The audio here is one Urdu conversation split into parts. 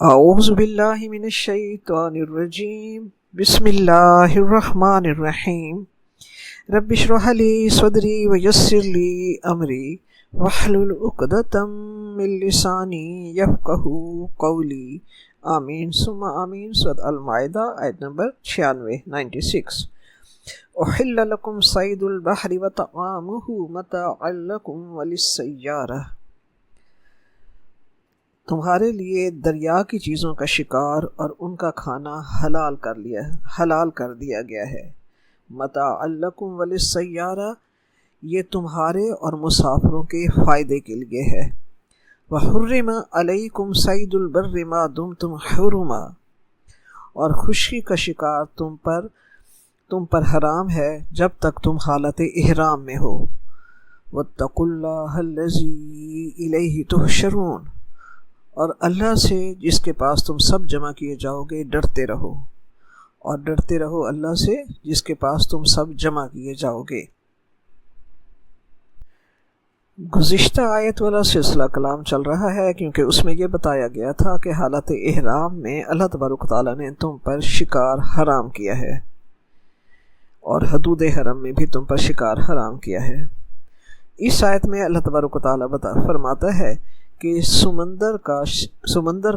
اعوذ باللہ من الشیطان الرجیم بسم اللہ الرحمن الرحیم رب اشرح لی صدری ویسر لی امری واحلل عقدۃ من لسانی یفقہوا قولی آمین ثم آمین۔ سورۃ المائدہ آیت نمبر 96 احل لکم صید البحر وطعامہ متاعا لکم وللسیارہ، تمہارے لیے دریا کی چیزوں کا شکار اور ان کا کھانا حلال کر دیا گیا ہے۔ متاعا لکم وللسیارہ، یہ تمہارے اور مسافروں کے فائدے کے لیے ہے۔ وحرم علیکم صید البر ما دمتم حرما، اور خشکی کا شکار تم پر حرام ہے جب تک تم حالت احرام میں ہو۔ واتقوا اللہ الذی الیہ تحشرون، اور اللہ سے جس کے پاس تم سب جمع کیے جاؤ گے ڈرتے رہو، اور ڈرتے رہو اللہ سے جس کے پاس تم سب جمع کیے جاؤ گے۔ گزشتہ آیت والا سلسلہ کلام چل رہا ہے کیونکہ اس میں یہ بتایا گیا تھا کہ حالت احرام میں اللہ تبارک تعالیٰ نے تم پر شکار حرام کیا ہے، اور حدود حرم میں بھی تم پر شکار حرام کیا ہے۔ اس آیت میں اللہ تبارک تعالیٰ فرماتا ہے کہ سمندر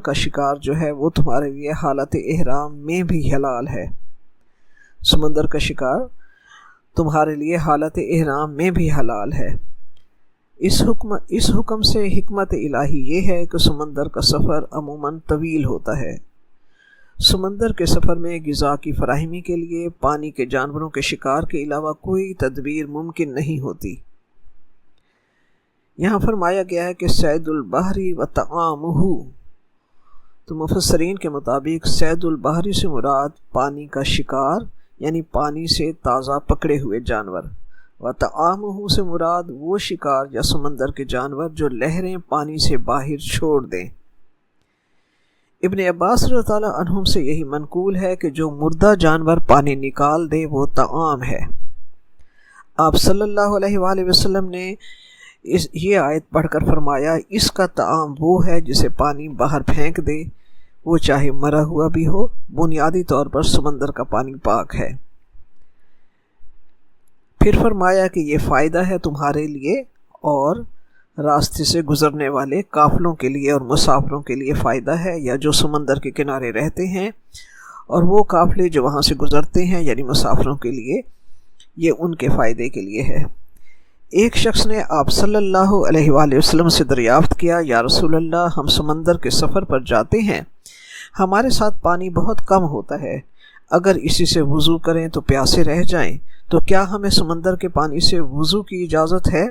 کا شکار جو ہے وہ تمہارے لیے حالت احرام میں بھی حلال ہے۔ سمندر کا شکار تمہارے لیے حالت احرام میں بھی حلال ہے۔ اس حکم سے حکمت الہی یہ ہے کہ سمندر کا سفر عموماً طویل ہوتا ہے۔ سمندر کے سفر میں غذا کی فراہمی کے لیے پانی کے جانوروں کے شکار کے علاوہ کوئی تدبیر ممکن نہیں ہوتی۔ یہاں فرمایا گیا ہے کہ صید البحر وطعامہ، تو مفسرین کے مطابق صید البحر سے مراد پانی کا شکار یعنی پانی سے تازہ پکڑے ہوئے جانور، وطعامہ سے مراد وہ شکار یا سمندر کے جانور جو لہریں پانی سے باہر چھوڑ دیں۔ ابن عباس رضی اللہ تعالیٰ عنہم سے یہی منقول ہے کہ جو مردہ جانور پانی نکال دے وہ طعام ہے۔ آپ صلی اللہ علیہ وآلہ وسلم نے یہ آیت پڑھ کر فرمایا، اس کا طعام وہ ہے جسے پانی باہر پھینک دے، وہ چاہے مرا ہوا بھی ہو، بنیادی طور پر سمندر کا پانی پاک ہے۔ پھر فرمایا کہ یہ فائدہ ہے تمہارے لیے اور راستے سے گزرنے والے قافلوں کے لیے اور مسافروں کے لیے فائدہ ہے، یا جو سمندر کے کنارے رہتے ہیں اور وہ قافلے جو وہاں سے گزرتے ہیں یعنی مسافروں کے لیے، یہ ان کے فائدے کے لیے ہے۔ ایک شخص نے آپ صلی اللہ علیہ وآلہ وسلم سے دریافت کیا، یا رسول اللہ، ہم سمندر کے سفر پر جاتے ہیں، ہمارے ساتھ پانی بہت کم ہوتا ہے، اگر اسی سے وضو کریں تو پیاسے رہ جائیں، تو کیا ہمیں سمندر کے پانی سے وضو کی اجازت ہے؟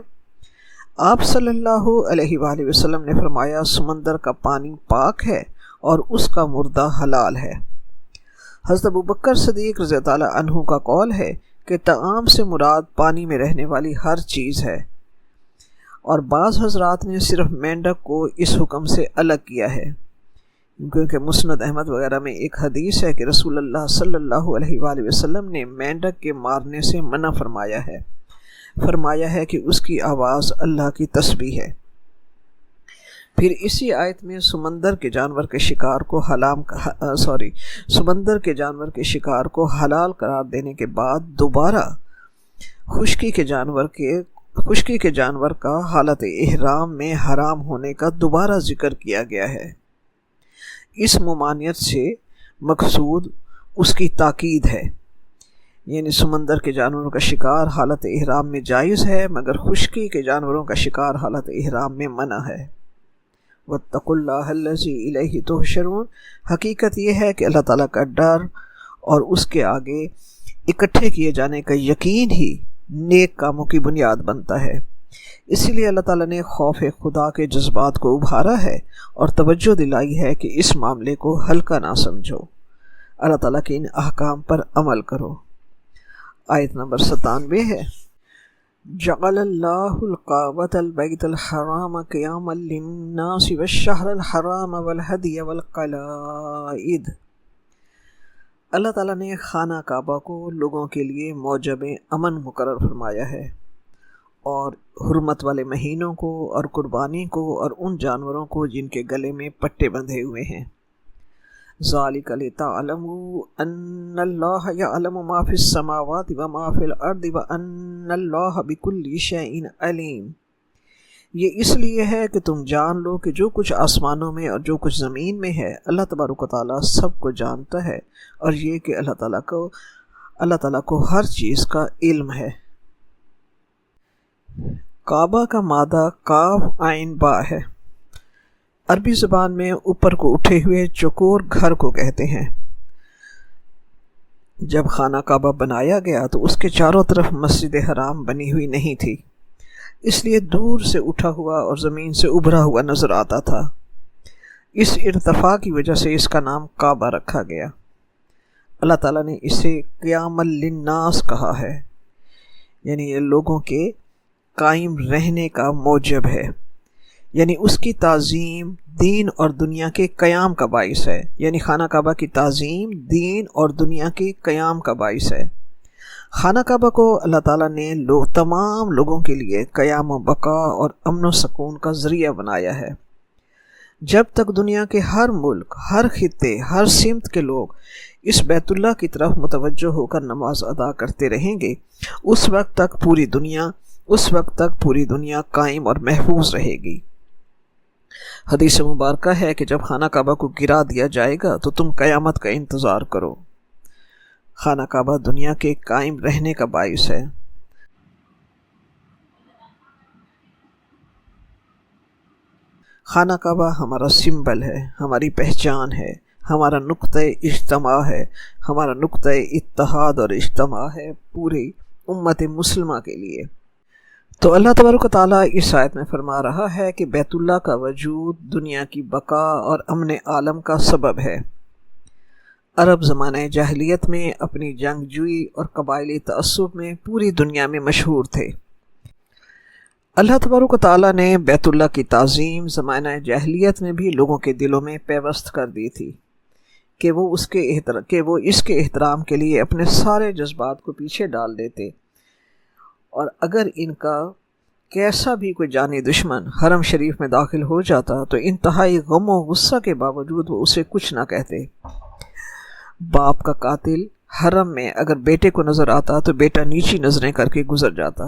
آپ صلی اللہ علیہ وآلہ وسلم نے فرمایا، سمندر کا پانی پاک ہے اور اس کا مردہ حلال ہے۔ حضرت ابوبکر صدیق رضی اللہ عنہ کا قول ہے کہ طعام سے مراد پانی میں رہنے والی ہر چیز ہے، اور بعض حضرات نے صرف مینڈک کو اس حکم سے الگ کیا ہے، کیونکہ مسند احمد وغیرہ میں ایک حدیث ہے کہ رسول اللہ صلی اللہ علیہ وآلہ وسلم نے مینڈک کے مارنے سے منع فرمایا ہے کہ اس کی آواز اللہ کی تسبیح ہے۔ پھر اسی آیت میں سمندر کے جانور کے شکار کو حلال قرار دینے کے بعد دوبارہ خشکی کے جانور کا حالت احرام میں حرام ہونے کا دوبارہ ذکر کیا گیا ہے۔ اس ممانعت سے مقصود اس کی تاکید ہے، یعنی سمندر کے جانوروں کا شکار حالت احرام میں جائز ہے، مگر خشکی کے جانوروں کا شکار حالت احرام میں منع ہے۔ واتقوا اللہ الذی الیہ تحشرون، حقیقت یہ ہے کہ اللہ تعالیٰ کا ڈر اور اس کے آگے اکٹھے کیے جانے کا یقین ہی نیک کاموں کی بنیاد بنتا ہے۔ اسی لیے اللہ تعالیٰ نے خوف خدا کے جذبات کو ابھارا ہے اور توجہ دلائی ہے کہ اس معاملے کو ہلکا نہ سمجھو، اللہ تعالیٰ کے ان احکام پر عمل کرو۔ آیت نمبر 97 ہے، جعل اللہ الکعبۃ البیت الحرام قیاما للناس والشہر الحرام والہدی والقلائد، اللہ تعالیٰ نے خانہ کعبہ کو لوگوں کے لیے موجب امن مقرر فرمایا ہے، اور حرمت والے مہینوں کو اور قربانی کو اور ان جانوروں کو جن کے گلے میں پٹے بندھے ہوئے ہیں۔ ذالک لتعلموا ان اللہ یعلم ما فی السماوات وما فی الارض وان اللہ بکل شیء علیم۔ یہ اس لیے ہے کہ تم جان لو کہ جو کچھ آسمانوں میں اور جو کچھ زمین میں ہے اللہ تبارک و تعالیٰ سب کو جانتا ہے، اور یہ کہ اللہ تعالیٰ کو ہر چیز کا علم ہے۔ کعبہ کا مادہ کاف عین با ہے۔ عربی زبان میں اوپر کو اٹھے ہوئے چوکور گھر کو کہتے ہیں۔ جب خانہ کعبہ بنایا گیا تو اس کے چاروں طرف مسجد حرام بنی ہوئی نہیں تھی، اس لیے دور سے اٹھا ہوا اور زمین سے ابھرا ہوا نظر آتا تھا۔ اس ارتفاع کی وجہ سے اس کا نام کعبہ رکھا گیا۔ اللہ تعالیٰ نے اسے قیام للناس کہا ہے، یعنی یہ لوگوں کے قائم رہنے کا موجب ہے، یعنی اس کی تعظیم دین اور دنیا کے قیام کا باعث ہے، یعنی خانہ کعبہ کی تعظیم دین اور دنیا کے قیام کا باعث ہے۔ خانہ کعبہ کو اللہ تعالیٰ نے تمام لوگوں کے لیے قیام و بقا اور امن و سکون کا ذریعہ بنایا ہے۔ جب تک دنیا کے ہر ملک، ہر خطے، ہر سمت کے لوگ اس بیت اللہ کی طرف متوجہ ہو کر نماز ادا کرتے رہیں گے، اس وقت تک پوری دنیا قائم اور محفوظ رہے گی۔ حدیث مبارکہ ہے کہ جب خانہ کعبہ کو گرا دیا جائے گا تو تم قیامت کا انتظار کرو۔ خانہ کعبہ دنیا کے قائم رہنے کا باعث ہے۔ خانہ کعبہ ہمارا سمبل ہے، ہماری پہچان ہے، ہمارا نقطۂ اجتماع ہے، ہمارا نقطۂ اتحاد اور اجتماع ہے پوری امت مسلمہ کے لیے۔ تو اللہ تبارک و تعالیٰ اس آیت میں فرما رہا ہے کہ بیت اللہ کا وجود دنیا کی بقا اور امن عالم کا سبب ہے۔ عرب زمانہ جاہلیت میں اپنی جنگجوئی اور قبائلی تعصب میں پوری دنیا میں مشہور تھے۔ اللہ تبارک و تعالیٰ نے بیت اللہ کی تعظیم زمانہ جاہلیت میں بھی لوگوں کے دلوں میں پیوست کر دی تھی کہ وہ اس کے احترام کے لیے اپنے سارے جذبات کو پیچھے ڈال دیتے، اور اگر ان کا کیسا بھی کوئی جانی دشمن حرم شریف میں داخل ہو جاتا تو انتہائی غم و غصہ کے باوجود وہ اسے کچھ نہ کہتے۔ باپ کا قاتل حرم میں اگر بیٹے کو نظر آتا تو بیٹا نیچی نظریں کر کے گزر جاتا۔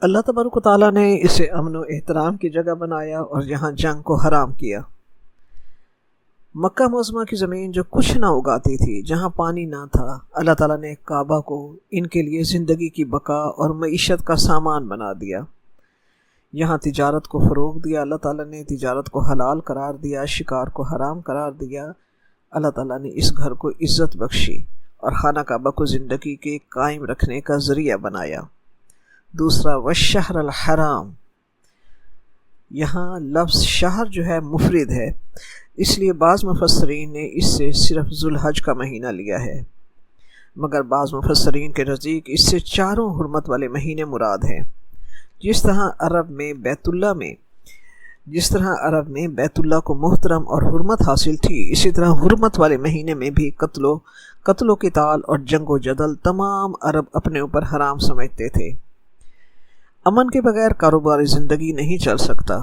اللہ تبارک و تعالیٰ نے اسے امن و احترام کی جگہ بنایا اور یہاں جنگ کو حرام کیا۔ مکہ معظمہ کی زمین جو کچھ نہ اگاتی تھی، جہاں پانی نہ تھا، اللہ تعالیٰ نے کعبہ کو ان کے لیے زندگی کی بقا اور معیشت کا سامان بنا دیا۔ یہاں تجارت کو فروغ دیا، اللہ تعالیٰ نے تجارت کو حلال قرار دیا، شکار کو حرام قرار دیا۔ اللہ تعالیٰ نے اس گھر کو عزت بخشی اور خانہ کعبہ کو زندگی کے قائم رکھنے کا ذریعہ بنایا۔ دوسرا والشہر الحرام، یہاں لفظ شہر جو ہے مفرد ہے، اس لیے بعض مفسرین نے اس سے صرف ذوالحج کا مہینہ لیا ہے، مگر بعض مفسرین کے نزدیک اس سے چاروں حرمت والے مہینے مراد ہیں۔ جس طرح عرب میں بیت اللہ کو محترم اور حرمت حاصل تھی، اسی طرح حرمت والے مہینے میں بھی قتل و قتال اور جنگ و جدل تمام عرب اپنے اوپر حرام سمجھتے تھے۔ امن کے بغیر کاروباری زندگی نہیں چل سکتا۔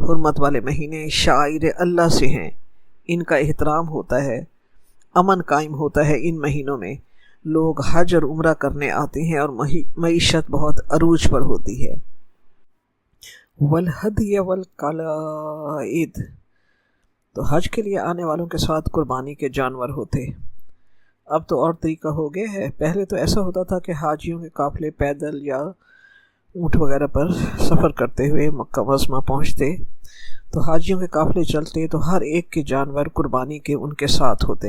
حرمت والے مہینے شعائر اللہ سے ہیں، ان کا احترام ہوتا ہے، امن قائم ہوتا ہے۔ ان مہینوں میں لوگ حج اور عمرہ کرنے آتے ہیں اور معیشت بہت عروج پر ہوتی ہے۔ والہدی والقلائد، تو حج کے لیے آنے والوں کے ساتھ قربانی کے جانور ہوتے۔ اب تو اور طریقہ ہو گیا ہے، پہلے تو ایسا ہوتا تھا کہ حاجیوں کے قافلے پیدل یا اونٹ وغیرہ پر سفر کرتے ہوئے مکہ معظمہ پہنچتے، تو حاجیوں کے قافلے چلتے تو ہر ایک کے جانور قربانی کے ان کے ساتھ ہوتے۔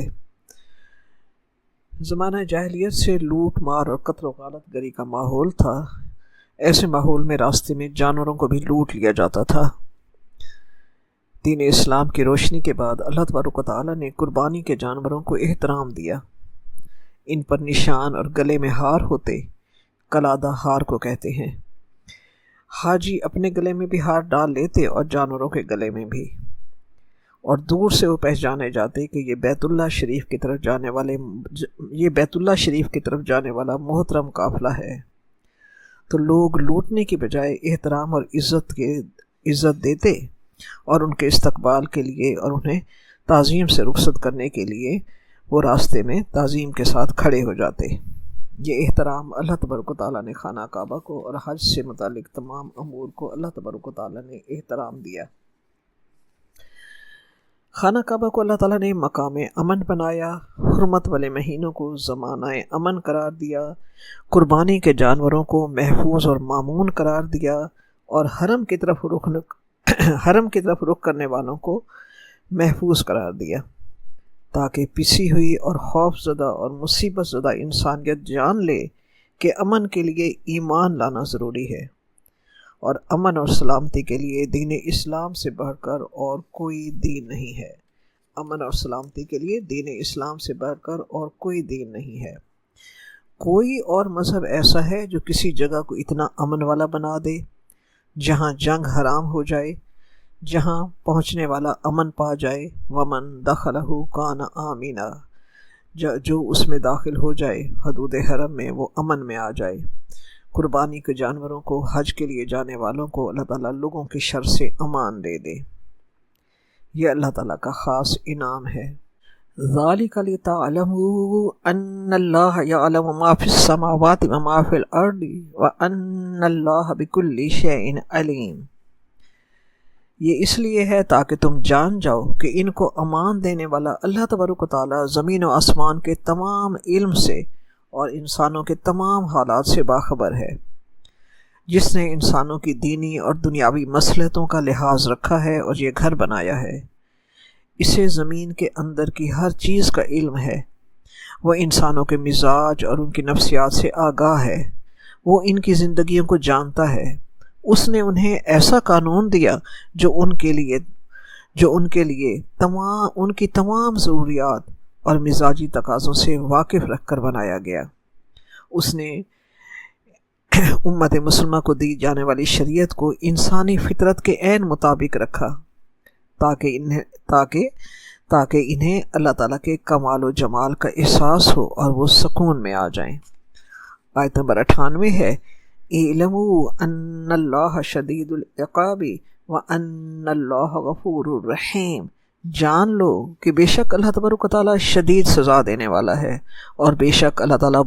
زمانہ جاہلیت سے لوٹ مار اور قتل و غارت گری کا ماحول تھا، ایسے ماحول میں راستے میں جانوروں کو بھی لوٹ لیا جاتا تھا۔ دین اسلام کی روشنی کے بعد اللہ تبارک و تعالیٰ نے قربانی کے جانوروں کو احترام دیا۔ ان پر نشان اور گلے میں ہار ہوتے، قلادہ ہار کو کہتے ہیں۔ حاجی اپنے گلے میں بھی ہار ڈال لیتے اور جانوروں کے گلے میں بھی، اور دور سے وہ پہچانے جاتے کہ یہ بیت اللہ شریف کی طرف جانے والا محترم قافلہ ہے۔ تو لوگ لوٹنے کی بجائے احترام اور عزت دیتے اور ان کے استقبال کے لیے اور انہیں تعظیم سے رخصت کرنے کے لیے وہ راستے میں تعظیم کے ساتھ کھڑے ہو جاتے۔ یہ احترام اللہ تبارک و تعالیٰ نے خانہ کعبہ کو اور حج سے متعلق تمام امور کو اللہ تبارک و تعالیٰ نے احترام دیا۔ خانہ کعبہ کو اللہ تعالیٰ نے مقام امن بنایا، حرمت والے مہینوں کو زمانہ امن قرار دیا، قربانی کے جانوروں کو محفوظ اور مامون قرار دیا، اور حرم کی طرف رخ کرنے والوں کو محفوظ قرار دیا، تاکہ پسی ہوئی اور خوف زدہ اور مصیبت زدہ انسانیت جان لے کہ امن کے لیے ایمان لانا ضروری ہے، اور امن اور سلامتی کے لیے دین اسلام سے بڑھ کر اور کوئی دین نہیں ہے۔ امن اور سلامتی کے لیے دین اسلام سے بڑھ کر اور کوئی دین نہیں ہے۔ کوئی اور مذہب ایسا ہے جو کسی جگہ کو اتنا امن والا بنا دے، جہاں جنگ حرام ہو جائے، جہاں پہنچنے والا امن پا جائے؟ ومن دخلہ کان آمنا، جو اس میں داخل ہو جائے حدود حرم میں وہ امن میں آ جائے۔ قربانی کے جانوروں کو، حج کے لیے جانے والوں کو اللہ تعالیٰ لوگوں کی شر سے امان دے دے۔ یہ اللہ تعالیٰ کا خاص انعام ہے۔ ذالک لتعلموا ان اللہ یعلم ما فی السماوات وما فی الارض وان اللہ بکل شیء علیم۔ یہ اس لیے ہے تاکہ تم جان جاؤ کہ ان کو امان دینے والا اللہ تبارک و تعالیٰ زمین و آسمان کے تمام علم سے اور انسانوں کے تمام حالات سے باخبر ہے۔ جس نے انسانوں کی دینی اور دنیاوی مصلحتوں کا لحاظ رکھا ہے اور یہ گھر بنایا ہے، اسے زمین کے اندر کی ہر چیز کا علم ہے۔ وہ انسانوں کے مزاج اور ان کی نفسیات سے آگاہ ہے، وہ ان کی زندگیوں کو جانتا ہے۔ اس نے انہیں ایسا قانون دیا جو ان کے لیے ان کی تمام ضروریات اور مزاجی تقاضوں سے واقف رکھ کر بنایا گیا۔ اس نے امت مسلمہ کو دی جانے والی شریعت کو انسانی فطرت کے عین مطابق رکھا، تاکہ انہیں اللہ تعالیٰ کے کمال و جمال کا احساس ہو اور وہ سکون میں آ جائیں۔ آیت نمبر 98 ہے، اعلموا ان اللہ شدید العقاب وان اللہ غفور الرحیم۔ جان لو کہ بے شک اللہ تبارک و تعالیٰ شدید سزا دینے والا ہے، اور بے شک اللہ تعالیٰ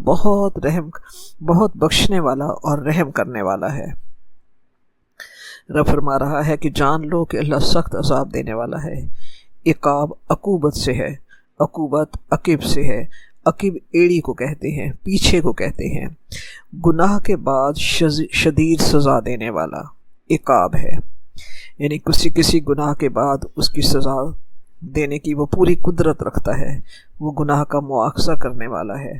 بہت بخشنے والا اور رحم کرنے والا ہے۔ رب فرما رہا ہے کہ جان لو کہ اللہ سخت عذاب دینے والا ہے۔ عقاب عقوبت سے ہے، عقوبت عقب سے ہے۔ عقب ایڑی کو کہتے ہیں، پیچھے کو کہتے ہیں۔ گناہ کے بعد شدید سزا دینے والا عقاب ہے، یعنی کسی گناہ کے بعد اس کی سزا دینے کی وہ پوری قدرت رکھتا ہے، وہ گناہ کا مواخذہ کرنے والا ہے۔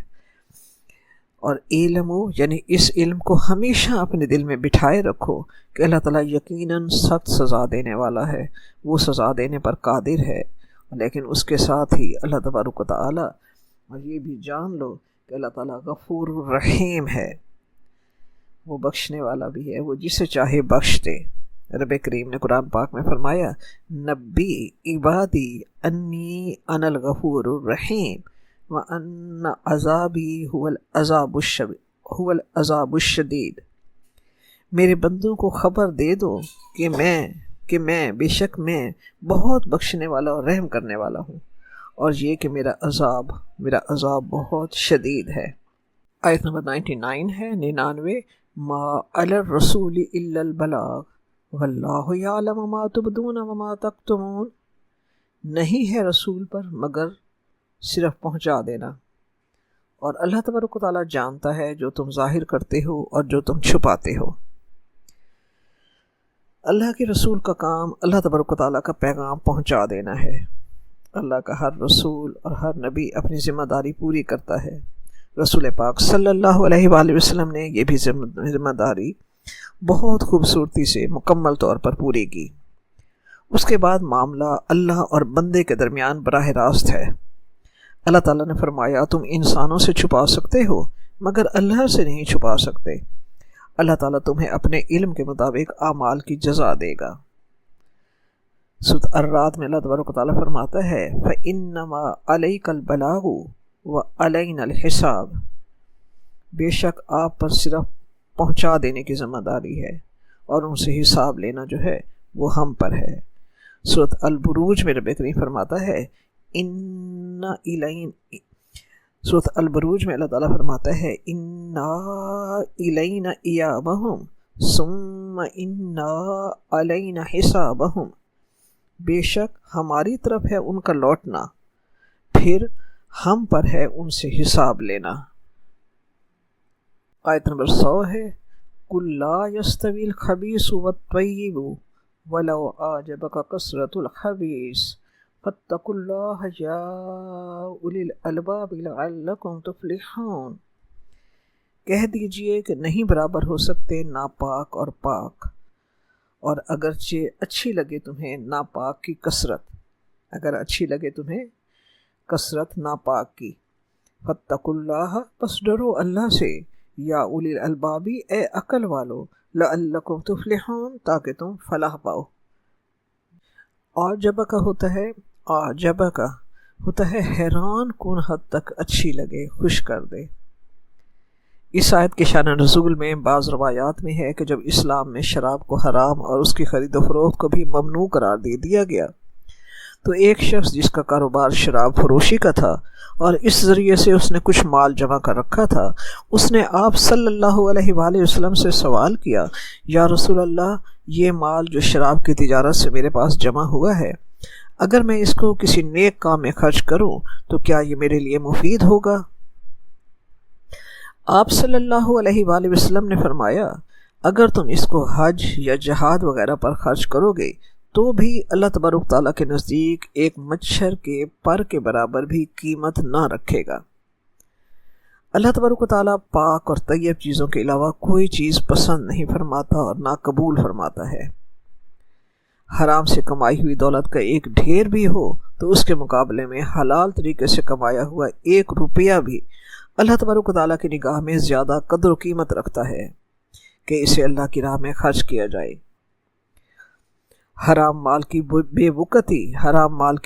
اور علم یعنی اس علم کو ہمیشہ اپنے دل میں بٹھائے رکھو کہ اللہ تعالیٰ یقیناً سخت سزا دینے والا ہے، وہ سزا دینے پر قادر ہے۔ لیکن اس کے ساتھ ہی اللہ تبارک و تعالیٰ، اور یہ بھی جان لو کہ اللہ تعالیٰ غفور الرحیم ہے، وہ بخشنے والا بھی ہے، وہ جسے چاہے بخش دے۔ رب کریم نے قرآن پاک میں فرمایا، نبی عبادی انی انا الغفور الرحیم وان عذابی هو العذاب الشدید۔ میرے بندوں کو خبر دے دو کہ میں بے شک میں بہت بخشنے والا اور رحم کرنے والا ہوں، اور یہ کہ میرا عذاب بہت شدید ہے۔ آیت نمبر 99 ہے، 99، ما علی الرسول الا البلاغ واللہ یعلم ما تبدون وما تکتمون۔ نہیں ہے رسول پر مگر صرف پہنچا دینا، اور اللہ تبارک و تعالیٰ جانتا ہے جو تم ظاہر کرتے ہو اور جو تم چھپاتے ہو۔ اللہ کے رسول کا کام اللہ تبارک و تعالیٰ کا پیغام پہنچا دینا ہے۔ اللہ کا ہر رسول اور ہر نبی اپنی ذمہ داری پوری کرتا ہے۔ رسول پاک صلی اللہ علیہ وآلہ وسلم نے یہ بھی ذمہ داری بہت خوبصورتی سے مکمل طور پر پوری کی۔ اس کے بعد معاملہ اللہ اور بندے کے درمیان براہ راست ہے۔ اللہ تعالیٰ نے فرمایا، تم انسانوں سے چھپا سکتے ہو مگر اللہ سے نہیں چھپا سکتے۔ اللہ تعالیٰ تمہیں اپنے علم کے مطابق اعمال کی جزا دے گا۔ سورۃ الرعد میں اللہ تبارک و تعالیٰ فرماتا ہے، فَإِنَّمَا عَلَيْكَ الْبَلَاغُ وَعَلَيْنَا الْحِسَابُ۔ بے شک آپ پر صرف پہنچا دینے کی ذمہ داری ہے، اور ان سے حساب لینا جو ہے وہ ہم پر ہے۔ سورۃ البروج میں رب کریم فرماتا ہے سورۃ البروج میں اللہ تعالیٰ فرماتا ہے انا الینا ایابہم ثم انا علینا حسابہم، بے شک ہماری طرف ہے ان کا لوٹنا، پھر ہم پر ہے ان سے حساب لینا۔ آیت نمبر 100 ہے قُل لَا يَسْتَوِي الْخَبِيثُ وَالطَّيِّبُ وَلَوْ أَعْجَبَكَ كَثْرَةُ الْخَبِيثِ فَاتَّقُوا اللَّهَ يَا أُولِي الْأَلْبَابِ لَعَلَّكُمْ تُفْلِحُونَ، کہہ دیجئے کہ نہیں برابر ہو سکتے ناپاک اور پاک، اور اگرچہ اچھی لگے تمہیں ناپاک کی کثرت، اگر اچھی لگے تمہیں کثرت ناپاک کی، فَاتَّقُوا اللَّهَ، پس ڈرو اللہ سے، یا اولی الالبابی، اے عقل والو، لعلکم تفلحون، تاکہ تم فلاح پاؤ۔ عجبہ کا ہوتا ہے حیران کن حد تک اچھی لگے، خوش کر دے۔ اس آیت کے شان نزول میں بعض روایات میں ہے کہ جب اسلام میں شراب کو حرام اور اس کی خرید و فروخت کو بھی ممنوع قرار دے دیا گیا تو ایک شخص جس کا کاروبار شراب فروشی کا تھا اور اس ذریعے سے اس نے کچھ مال جمع کر رکھا تھا، اس نے آپ صلی اللہ علیہ وآلہ وسلم سے سوال کیا، یا رسول اللہ، یہ مال جو شراب کی تجارت سے میرے پاس جمع ہوا ہے، اگر میں اس کو کسی نیک کام میں خرچ کروں تو کیا یہ میرے لیے مفید ہوگا؟ آپ صلی اللہ علیہ وآلہ وسلم نے فرمایا، اگر تم اس کو حج یا جہاد وغیرہ پر خرچ کرو گے تو بھی اللہ تبارک تعالیٰ کے نزدیک ایک مچھر کے پر کے برابر بھی قیمت نہ رکھے گا۔ اللہ تبارک تعالیٰ پاک اور طیب چیزوں کے علاوہ کوئی چیز پسند نہیں فرماتا اور نہ قبول فرماتا ہے۔ حرام سے کمائی ہوئی دولت کا ایک ڈھیر بھی ہو تو اس کے مقابلے میں حلال طریقے سے کمایا ہوا 1 روپیہ بھی اللہ تبارک تعالیٰ کی نگاہ میں زیادہ قدر و قیمت رکھتا ہے کہ اسے اللہ کی راہ میں خرچ کیا جائے۔ حرام مال کی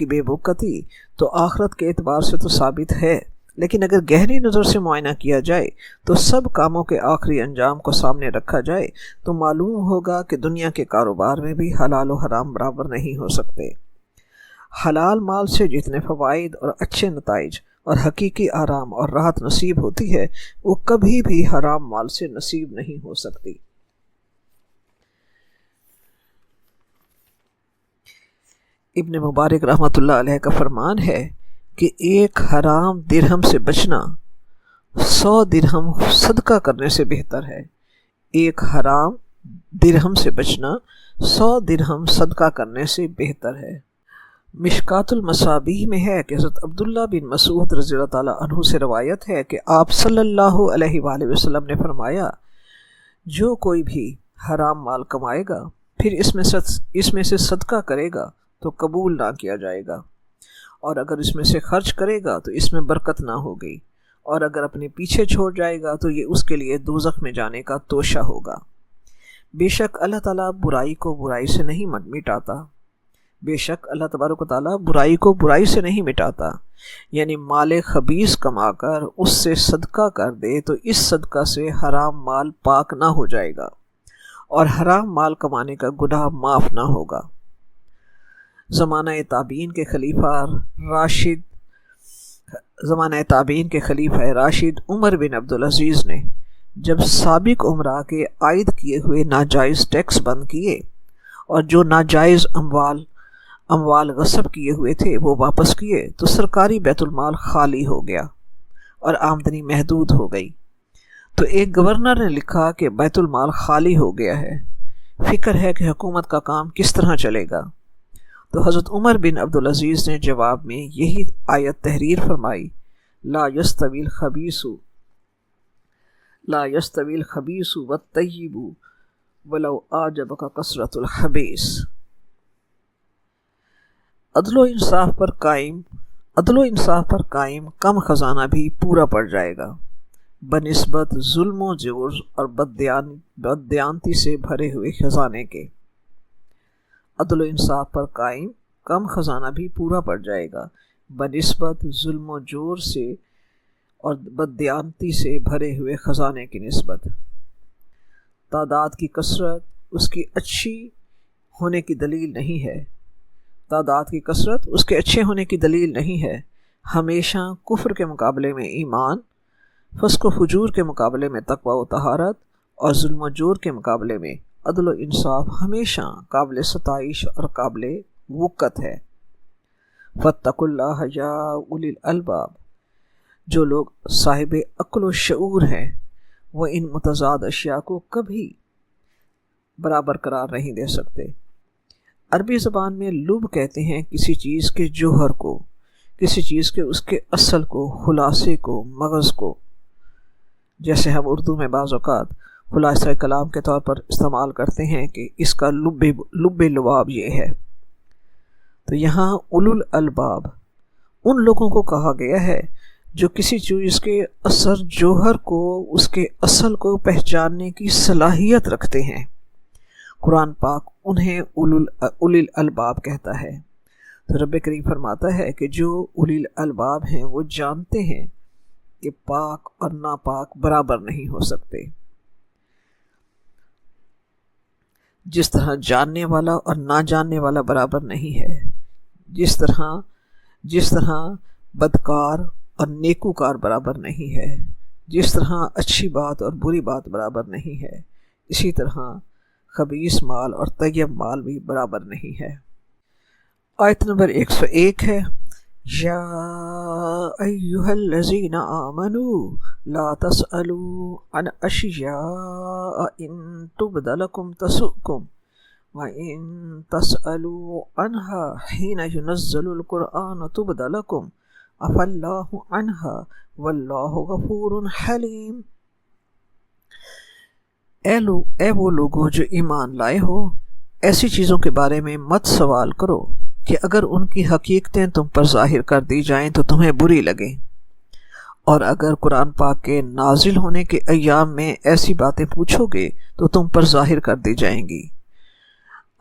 بے وقتی تو آخرت کے اعتبار سے تو ثابت ہے، لیکن اگر گہری نظر سے معائنہ کیا جائے تو سب کاموں کے آخری انجام کو سامنے رکھا جائے تو معلوم ہوگا کہ دنیا کے کاروبار میں بھی حلال و حرام برابر نہیں ہو سکتے۔ حلال مال سے جتنے فوائد اور اچھے نتائج اور حقیقی آرام اور راحت نصیب ہوتی ہے وہ کبھی بھی حرام مال سے نصیب نہیں ہو سکتی۔ ابن مبارک رحمۃ اللہ علیہ کا فرمان ہے کہ ایک حرام درہم سے بچنا 100 درہم صدقہ کرنے سے بہتر ہے۔ ایک حرام درہم سے بچنا 100 درہم صدقہ کرنے سے بہتر ہے۔ مشکات المصابیح میں ہے کہ حضرت عبداللہ بن مسعود رضی اللہ تعالیٰ عنہ سے روایت ہے کہ آپ صلی اللہ علیہ وآلہ وسلم نے فرمایا، جو کوئی بھی حرام مال کمائے گا پھر اس میں سے صدقہ کرے گا تو قبول نہ کیا جائے گا، اور اگر اس میں سے خرچ کرے گا تو اس میں برکت نہ ہوگی، اور اگر اپنے پیچھے چھوڑ جائے گا تو یہ اس کے لیے دوزخ میں جانے کا توشہ ہوگا۔ بے شک اللہ تعالیٰ برائی کو برائی سے نہیں مٹاتا، بے شک اللہ تبارک و تعالیٰ برائی کو برائی سے نہیں مٹاتا، یعنی مال خبیث کما کر اس سے صدقہ کر دے تو اس صدقہ سے حرام مال پاک نہ ہو جائے گا اور حرام مال کمانے کا گناہ معاف نہ ہوگا۔ زمانہ تابعین کے خلیفہ راشد عمر بن عبدالعزیز نے جب سابق عمراء کے عائد کیے ہوئے ناجائز ٹیکس بند کیے اور جو ناجائز اموال غصب کیے ہوئے تھے وہ واپس کیے تو سرکاری بیت المال خالی ہو گیا اور آمدنی محدود ہو گئی۔ تو ایک گورنر نے لکھا کہ بیت المال خالی ہو گیا ہے، فکر ہے کہ حکومت کا کام کس طرح چلے گا۔ تو حضرت عمر بن عبدالعزیز نے جواب میں یہی آیت تحریر فرمائی، لا یستوی الخبیث والطیب ولو اعجبک کثرۃ الخبیث۔ عدل و انصاف پر قائم کم خزانہ بھی پورا پڑ جائے گا بنسبت ظلم و جور اور بددیانتی سے بھرے ہوئے خزانے کے۔ عدل و انصاف پر قائم کم خزانہ بھی پورا پڑ جائے گا بنسبت ظلم و جور سے اور بددیانتی سے بھرے ہوئے خزانے کی نسبت۔ تعداد کی کثرت اس کی اچھی ہونے کی دلیل نہیں ہے، تعداد کی کثرت اس کے اچھے ہونے کی دلیل نہیں ہے۔ ہمیشہ کفر کے مقابلے میں ایمان، فسق و فجور کے مقابلے میں تقوی و طہارت، اور ظلم و جور کے مقابلے میں عدل و انصاف ہمیشہ قابل ستائش اور قابل وقت ہے۔ فاتقوا اللہ یا اولی الالباب، جو لوگ صاحب عقل و شعور ہیں وہ ان متضاد اشیاء کو کبھی برابر قرار نہیں دے سکتے۔ عربی زبان میں لب کہتے ہیں کسی چیز کے جوہر کو، کسی چیز کے اس کے اصل کو، خلاصے کو، مغز کو، جیسے ہم اردو میں بعض اوقات خلاصہ کلام کے طور پر استعمال کرتے ہیں کہ اس کا لب لباب یہ ہے۔ تو یہاں اولو الالباب ان لوگوں کو کہا گیا ہے جو کسی چیز کے اثر جوہر کو، اس کے اصل کو پہچاننے کی صلاحیت رکھتے ہیں۔ قرآن پاک انہیں اولی الالباب کہتا ہے۔ تو رب کریم فرماتا ہے کہ جو اولی الالباب ہیں وہ جانتے ہیں کہ پاک اور ناپاک برابر نہیں ہو سکتے۔ جس طرح جاننے والا اور نہ جاننے والا برابر نہیں ہے، جس طرح بدکار اور نیکوکار برابر نہیں ہے، جس طرح اچھی بات اور بری بات برابر نہیں ہے، اسی طرح خبیث مال اور طیب مال بھی برابر نہیں ہے۔ آیت نمبر 101 ہے، یا ایہا الذین آمنوا لا تسألوا عن اشیاء ان تبد لکم تسؤکم وَإِن تَسْأَلُوا عَنْهَا حِينَ يُنَزَّلُ الْقُرْآنُ تُبْدَ لَكُمْ عَفَا اللَّهُ عَنْهَا وَاللَّهُ غَفُورٌ حَلِيمٌ۔ اے وہ لوگوں جو ایمان لائے ہو، ایسی چیزوں کے بارے میں مت سوال کرو کہ اگر ان کی حقیقتیں تم پر ظاہر کر دی جائیں تو تمہیں بری لگیں، اور اگر قرآن پاک کے نازل ہونے کے ایام میں ایسی باتیں پوچھو گے تو تم پر ظاہر کر دی جائیں گی۔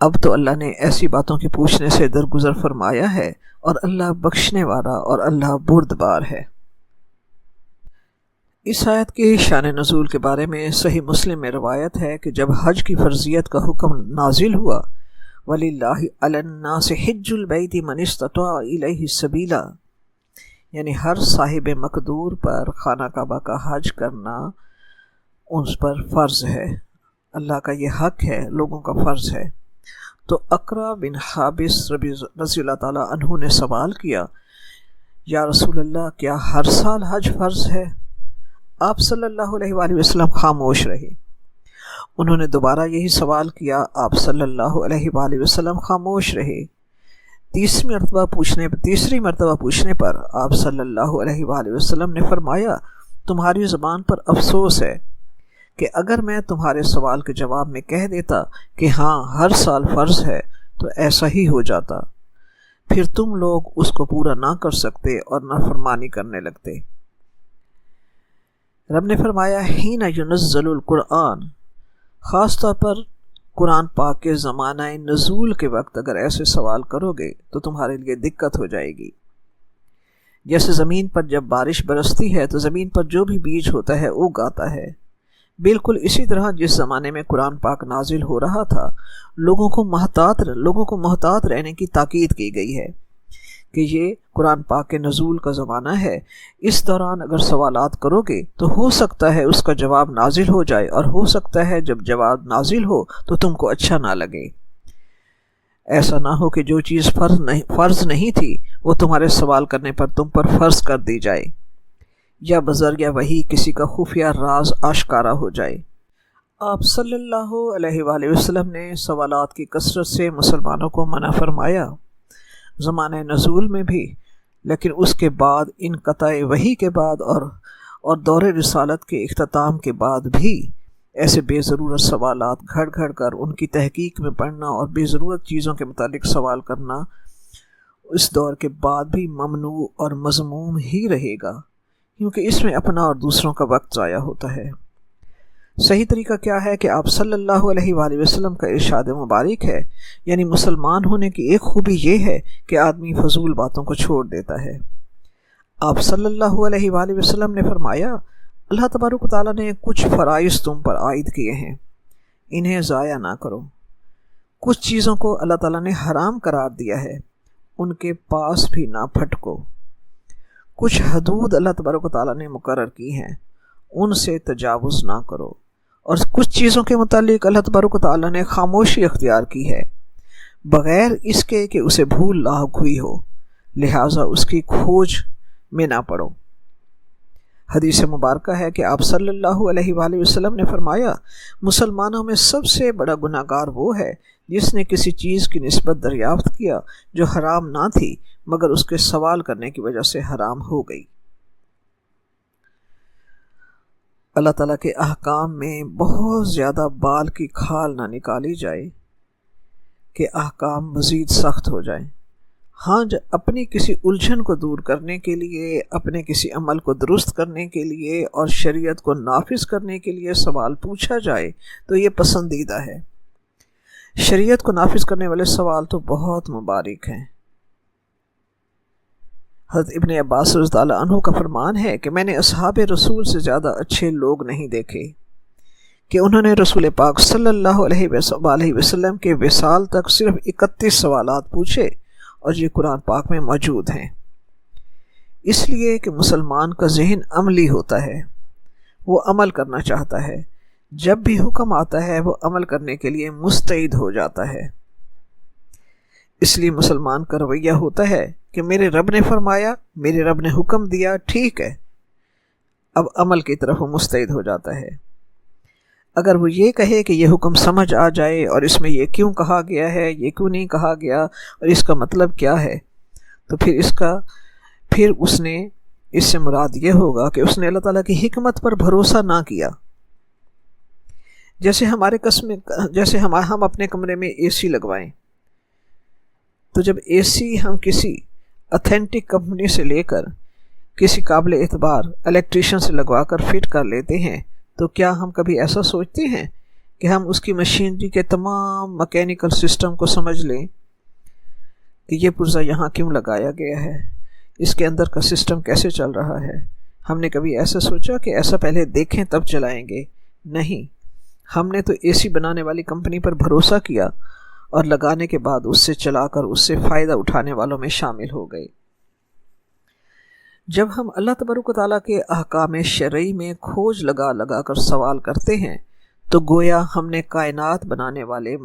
اب تو اللہ نے ایسی باتوں کے پوچھنے سے درگزر فرمایا ہے، اور اللہ بخشنے والا اور اللہ بردبار ہے۔ اس آیت کے شان نزول کے بارے میں صحیح مسلم میں روایت ہے کہ جب حج کی فرضیت کا حکم نازل ہوا، وَلِلَّهِ عَلَى النَّاسِ حِجُّ الْبَيْتِ مَنِ اسْتَطَاعَ إِلَيْهِ سَبِيلًا، یعنی ہر صاحب مقدور پر خانہ کعبہ کا حج کرنا اس پر فرض ہے۔ اللہ کا یہ حق ہے، لوگوں کا فرض ہے۔ تو اقرا بن حابس رضی اللہ تعالیٰ عنہ نے سوال کیا، یا رسول اللہ کیا ہر سال حج فرض ہے؟ آپ صلی اللہ علیہ وآلہ وسلم خاموش رہے۔ انہوں نے دوبارہ یہی سوال کیا، آپ صلی اللہ علیہ وآلہ وسلم خاموش رہے۔ تیسری مرتبہ پوچھنے پر آپ صلی اللہ علیہ وآلہ وسلم نے فرمایا، تمہاری زبان پر افسوس ہے کہ اگر میں تمہارے سوال کے جواب میں کہہ دیتا کہ ہاں ہر سال فرض ہے تو ایسا ہی ہو جاتا، پھر تم لوگ اس کو پورا نہ کر سکتے اور نافرمانی کرنے لگتے۔ رب نے فرمایا، حین ینزل القرآن، خاص طور پر قرآن پاک کے زمانہ نزول کے وقت اگر ایسے سوال کرو گے تو تمہارے لیے دقت ہو جائے گی۔ جیسے زمین پر جب بارش برستی ہے تو زمین پر جو بھی بیج ہوتا ہے اگ آتا ہے، بالکل اسی طرح جس زمانے میں قرآن پاک نازل ہو رہا تھا لوگوں کو محتاط رہنے کی تاکید کی گئی ہے کہ یہ قرآن پاک کے نزول کا زمانہ ہے، اس دوران اگر سوالات کرو گے تو ہو سکتا ہے اس کا جواب نازل ہو جائے، اور ہو سکتا ہے جب جواب نازل ہو تو تم کو اچھا نہ لگے۔ ایسا نہ ہو کہ جو چیز فرض نہیں تھی وہ تمہارے سوال کرنے پر تم پر فرض کر دی جائے، یا بذریعہ وہی کسی کا خفیہ راز آشکارا ہو جائے۔ آپ صلی اللہ علیہ وآلہ وسلم نے سوالات کی کثرت سے مسلمانوں کو منع فرمایا، زمانہ نزول میں بھی، لیکن اس کے بعد انقطاع وحی کے بعد اور دور رسالت کے اختتام کے بعد بھی ایسے بے ضرورت سوالات گھڑ گھڑ کر ان کی تحقیق میں پڑھنا اور بے ضرورت چیزوں کے متعلق سوال کرنا اس دور کے بعد بھی ممنوع اور مذموم ہی رہے گا، کیونکہ اس میں اپنا اور دوسروں کا وقت ضائع ہوتا ہے۔ صحیح طریقہ کیا ہے کہ آپ صلی اللہ علیہ وآلہ وسلم کا ارشاد مبارک ہے، یعنی مسلمان ہونے کی ایک خوبی یہ ہے کہ آدمی فضول باتوں کو چھوڑ دیتا ہے۔ آپ صلی اللہ علیہ وآلہ وسلم نے فرمایا، اللہ تبارک و تعالیٰ نے کچھ فرائض تم پر عائد کیے ہیں، انہیں ضائع نہ کرو۔ کچھ چیزوں کو اللہ تعالیٰ نے حرام قرار دیا ہے، ان کے پاس بھی نہ پھٹکو۔ کچھ حدود اللہ تبارک و تعالیٰ نے مقرر کی ہیں، ان سے تجاوز نہ کرو، اور کچھ چیزوں کے متعلق اللہ تبارک و تعالیٰ نے خاموشی اختیار کی ہے بغیر اس کے کہ اسے بھول لاحق ہوئی ہو، لہٰذا اس کی کھوج میں نہ پڑو۔ حدیث مبارکہ ہے کہ آپ صلی اللہ علیہ وآلہ وسلم نے فرمایا، مسلمانوں میں سب سے بڑا گناہ گار وہ ہے جس نے کسی چیز کی نسبت دریافت کیا جو حرام نہ تھی مگر اس کے سوال کرنے کی وجہ سے حرام ہو گئی۔ اللہ تعالیٰ کے احکام میں بہت زیادہ بال کی کھال نہ نکالی جائے کہ احکام مزید سخت ہو جائیں۔ ہاں، اپنی کسی الجھن کو دور کرنے کے لیے، اپنے کسی عمل کو درست کرنے کے لیے اور شریعت کو نافذ کرنے کے لیے سوال پوچھا جائے تو یہ پسندیدہ ہے۔ شریعت کو نافذ کرنے والے سوال تو بہت مبارک ہیں۔ حضرت ابن عباس رضی اللہ عنہ کا فرمان ہے کہ میں نے اصحاب رسول سے زیادہ اچھے لوگ نہیں دیکھے کہ انہوں نے رسول پاک صلی اللہ علیہ وسلم کے وصال تک صرف 31 سوالات پوچھے، اور یہ قرآن پاک میں موجود ہیں۔ اس لیے کہ مسلمان کا ذہن عملی ہوتا ہے، وہ عمل کرنا چاہتا ہے، جب بھی حکم آتا ہے وہ عمل کرنے کے لیے مستعد ہو جاتا ہے۔ اس لیے مسلمان کا رویہ ہوتا ہے کہ میرے رب نے فرمایا، میرے رب نے حکم دیا، ٹھیک ہے، اب عمل کی طرف وہ مستعد ہو جاتا ہے۔ اگر وہ یہ کہے کہ یہ حکم سمجھ آ جائے اور اس میں یہ کیوں کہا گیا ہے، یہ کیوں نہیں کہا گیا اور اس کا مطلب کیا ہے، تو پھر اس نے اس سے مراد یہ ہوگا کہ اس نے اللہ تعالیٰ کی حکمت پر بھروسہ نہ کیا۔ جیسے ہم اپنے کمرے میں اے سی لگوائیں، تو جب اے سی ہم کسی اتھینٹک کمپنی سے لے کر کسی قابل اعتبار الیکٹریشین سے لگوا کر فٹ کر لیتے ہیں، تو کیا ہم کبھی ایسا سوچتے ہیں کہ ہم اس کی مشینری کے تمام مکینیکل سسٹم کو سمجھ لیں کہ یہ پرزہ یہاں کیوں لگایا گیا ہے، اس کے اندر کا سسٹم کیسے چل رہا ہے؟ ہم نے کبھی ایسا سوچا کہ ایسا پہلے دیکھیں تب چلائیں گے؟ نہیں، ہم نے تو اے سی بنانے والی کمپنی پر بھروسہ کیا اور لگانے کے بعد اس سے چلا کر اس سے فائدہ اٹھانے والوں میں شامل ہو گئے۔ جب ہم اللہ تبارک و تعالیٰ کے احکام شرعی میں کھوج لگا لگا کر سوال کرتے ہیں تو گویا ہم نے کائنات بنانے والے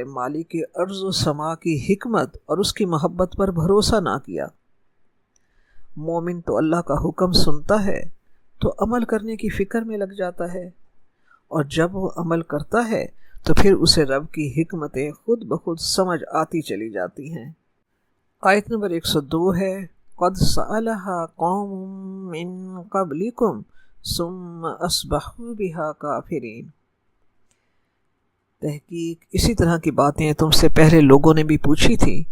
مالک کی ارض و سما کی حکمت اور اس کی محبت پر بھروسہ نہ کیا۔ مومن تو اللہ کا حکم سنتا ہے تو عمل کرنے کی فکر میں لگ جاتا ہے، اور جب وہ عمل کرتا ہے تو پھر اسے رب کی حکمتیں خود بخود سمجھ آتی چلی جاتی ہیں۔ آیت نمبر 102 ہے، قَدْ سَأَلَهَا قَوْمٌ مِّن قَبْلِكُمْ ثُمَّ أَصْبَحُوا بِهَا كَافِرِينَ۔ تحقیق اسی طرح کی باتیں تم سے پہلے لوگوں نے بھی پوچھی تھی،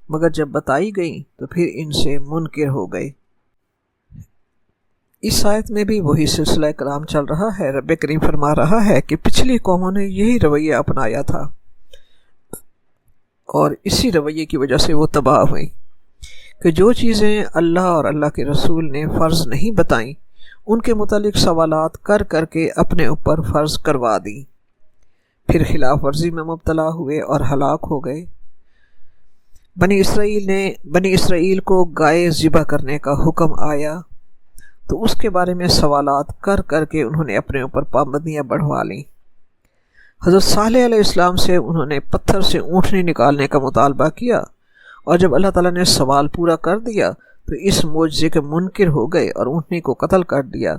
مگر جب بتائی گئیں تو پھر ان سے منکر ہو گئے۔ اس آیت میں بھی وہی سلسلہ کلام چل رہا ہے۔ رب کریم فرما رہا ہے کہ پچھلی قوموں نے یہی رویہ اپنایا تھا اور اسی رویے کی وجہ سے وہ تباہ ہوئی کہ جو چیزیں اللہ اور اللہ کے رسول نے فرض نہیں بتائیں ان کے متعلق سوالات کر کر کے اپنے اوپر فرض کروا دی، پھر خلاف ورزی میں مبتلا ہوئے اور ہلاک ہو گئے۔ بنی اسرائیل کو گائے ذبح کرنے کا حکم آیا تو اس کے بارے میں سوالات کر کر کے انہوں نے اپنے اوپر پابندیاں بڑھوا لیں۔ حضرت صالح علیہ السلام سے انہوں نے پتھر سے اونٹنی نکالنے کا مطالبہ کیا، اور جب اللہ تعالیٰ نے سوال پورا کر دیا تو اس معجزے کے منکر ہو گئے اور اونٹنی کو قتل کر دیا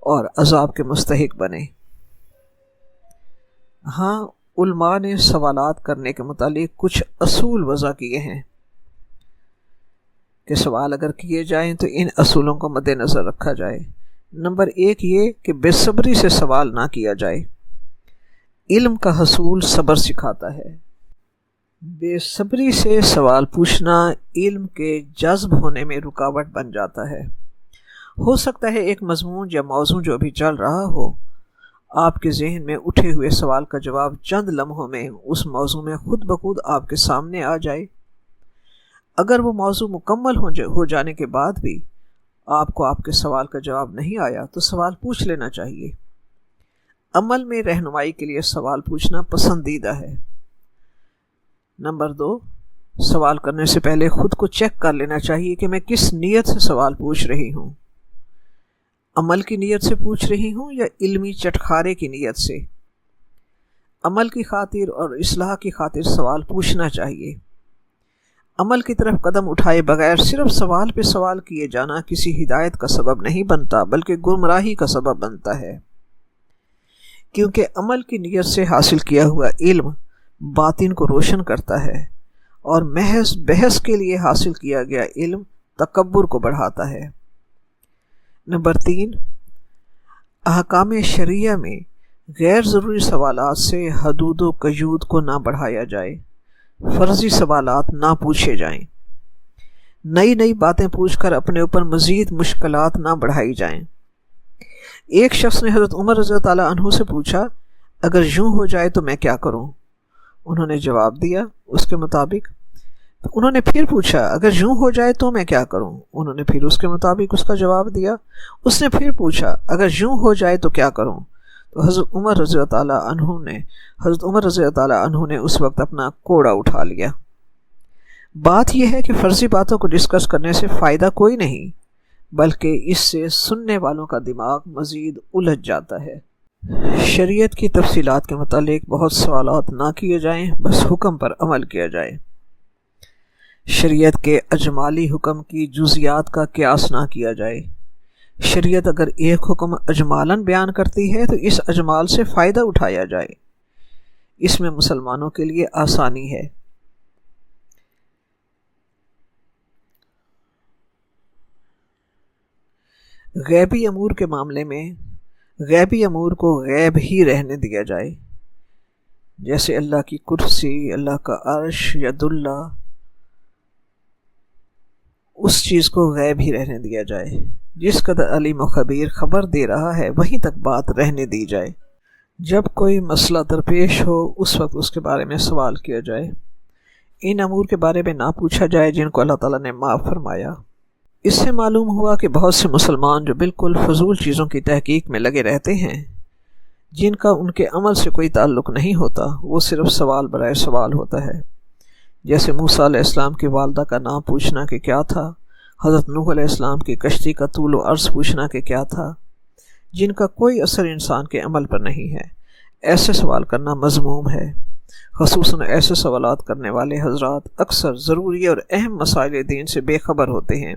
اور عذاب کے مستحق بنے۔ ہاں، علماء نے سوالات کرنے کے متعلق کچھ اصول وضع کیے ہیں کہ سوال اگر کیے جائیں تو ان اصولوں کو مد نظر رکھا جائے۔ نمبر 1 یہ کہ بے صبری سے سوال نہ کیا جائے۔ علم کا حصول صبر سکھاتا ہے۔ بے صبری سے سوال پوچھنا علم کے جذب ہونے میں رکاوٹ بن جاتا ہے۔ ہو سکتا ہے ایک مضمون یا موضوع جو ابھی چل رہا ہو، آپ کے ذہن میں اٹھے ہوئے سوال کا جواب چند لمحوں میں اس موضوع میں خود بخود آپ کے سامنے آ جائے۔ اگر وہ موضوع مکمل ہو جانے کے بعد بھی آپ کو آپ کے سوال کا جواب نہیں آیا تو سوال پوچھ لینا چاہیے۔ عمل میں رہنمائی کے لیے سوال پوچھنا پسندیدہ ہے۔ نمبر 2، سوال کرنے سے پہلے خود کو چیک کر لینا چاہیے کہ میں کس نیت سے سوال پوچھ رہی ہوں۔ عمل کی نیت سے پوچھ رہی ہوں یا علمی چٹخارے کی نیت سے؟ عمل کی خاطر اور اصلاح کی خاطر سوال پوچھنا چاہیے۔ عمل کی طرف قدم اٹھائے بغیر صرف سوال پہ سوال کیے جانا کسی ہدایت کا سبب نہیں بنتا، بلکہ گمراہی کا سبب بنتا ہے، کیونکہ عمل کی نیت سے حاصل کیا ہوا علم باطن کو روشن کرتا ہے، اور محض بحث کے لیے حاصل کیا گیا علم تکبر کو بڑھاتا ہے۔ نمبر 3، احکام شرعیہ میں غیر ضروری سوالات سے حدود و قیود کو نہ بڑھایا جائے، فرضی سوالات نہ پوچھے جائیں، نئی باتیں پوچھ کر اپنے اوپر مزید مشکلات نہ بڑھائی جائیں۔ ایک شخص نے حضرت عمر رضی اللہ عنہ عنہ سے پوچھا، اگر یوں ہو جائے تو میں کیا کروں؟ انہوں نے جواب دیا اس کے مطابق۔ انہوں نے پھر پوچھا، اگر یوں ہو جائے تو میں کیا کروں؟ انہوں نے پھر اس کے مطابق اس کا جواب دیا۔ اس نے پھر پوچھا، اگر یوں ہو جائے تو کیا کروں؟ تو حضرت عمر رضی اللہ عنہ نے اس وقت اپنا کوڑا اٹھا لیا۔ بات یہ ہے کہ فرضی باتوں کو ڈسکس کرنے سے فائدہ کوئی نہیں، بلکہ اس سے سننے والوں کا دماغ مزید الجھ جاتا ہے۔ شریعت کی تفصیلات کے متعلق بہت سوالات نہ کیے جائیں، بس حکم پر عمل کیا جائے۔ شریعت کے اجمالی حکم کی جزیات کا قیاس نہ کیا جائے۔ شریعت اگر ایک حکم اجمالاً بیان کرتی ہے تو اس اجمال سے فائدہ اٹھایا جائے، اس میں مسلمانوں کے لیے آسانی ہے۔ غیبی امور کے معاملے میں غیبی امور کو غیب ہی رہنے دیا جائے، جیسے اللہ کی کرسی، اللہ کا عرش، ید اللہ، اس چیز کو غیب ہی رہنے دیا جائے۔ جس قدر علیم و خبیر خبر دے رہا ہے وہیں تک بات رہنے دی جائے۔ جب کوئی مسئلہ درپیش ہو اس وقت اس کے بارے میں سوال کیا جائے۔ ان امور کے بارے میں نہ پوچھا جائے جن کو اللہ تعالیٰ نے معاف فرمایا۔ اس سے معلوم ہوا کہ بہت سے مسلمان جو بالکل فضول چیزوں کی تحقیق میں لگے رہتے ہیں، جن کا ان کے عمل سے کوئی تعلق نہیں ہوتا، وہ صرف سوال برائے سوال ہوتا ہے۔ جیسے موسیٰ علیہ السلام کی والدہ کا نام پوچھنا کہ کیا تھا، حضرت نوح علیہ السلام کی کشتی کا طول و عرض پوچھنا کہ کیا تھا، جن کا کوئی اثر انسان کے عمل پر نہیں ہے۔ ایسے سوال کرنا مذموم ہے۔ خصوصاً ایسے سوالات کرنے والے حضرات اکثر ضروری اور اہم مسائل دین سے بے خبر ہوتے ہیں۔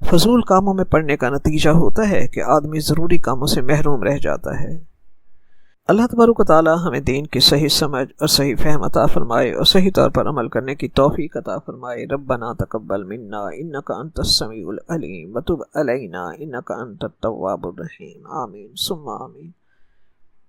فضول کاموں میں پڑنے کا نتیجہ ہوتا ہے کہ آدمی ضروری کاموں سے محروم رہ جاتا ہے۔ اللہ تبارک و تعالی ہمیں دین کی صحیح سمجھ اور صحیح فہم عطا فرمائے اور صحیح طور پر عمل کرنے کی توفیق عطا فرمائے۔ ربنا تقبل منا انک انت السمیع العلیم وتب علینا انک انت التواب الرحیم، آمین ثم آمین۔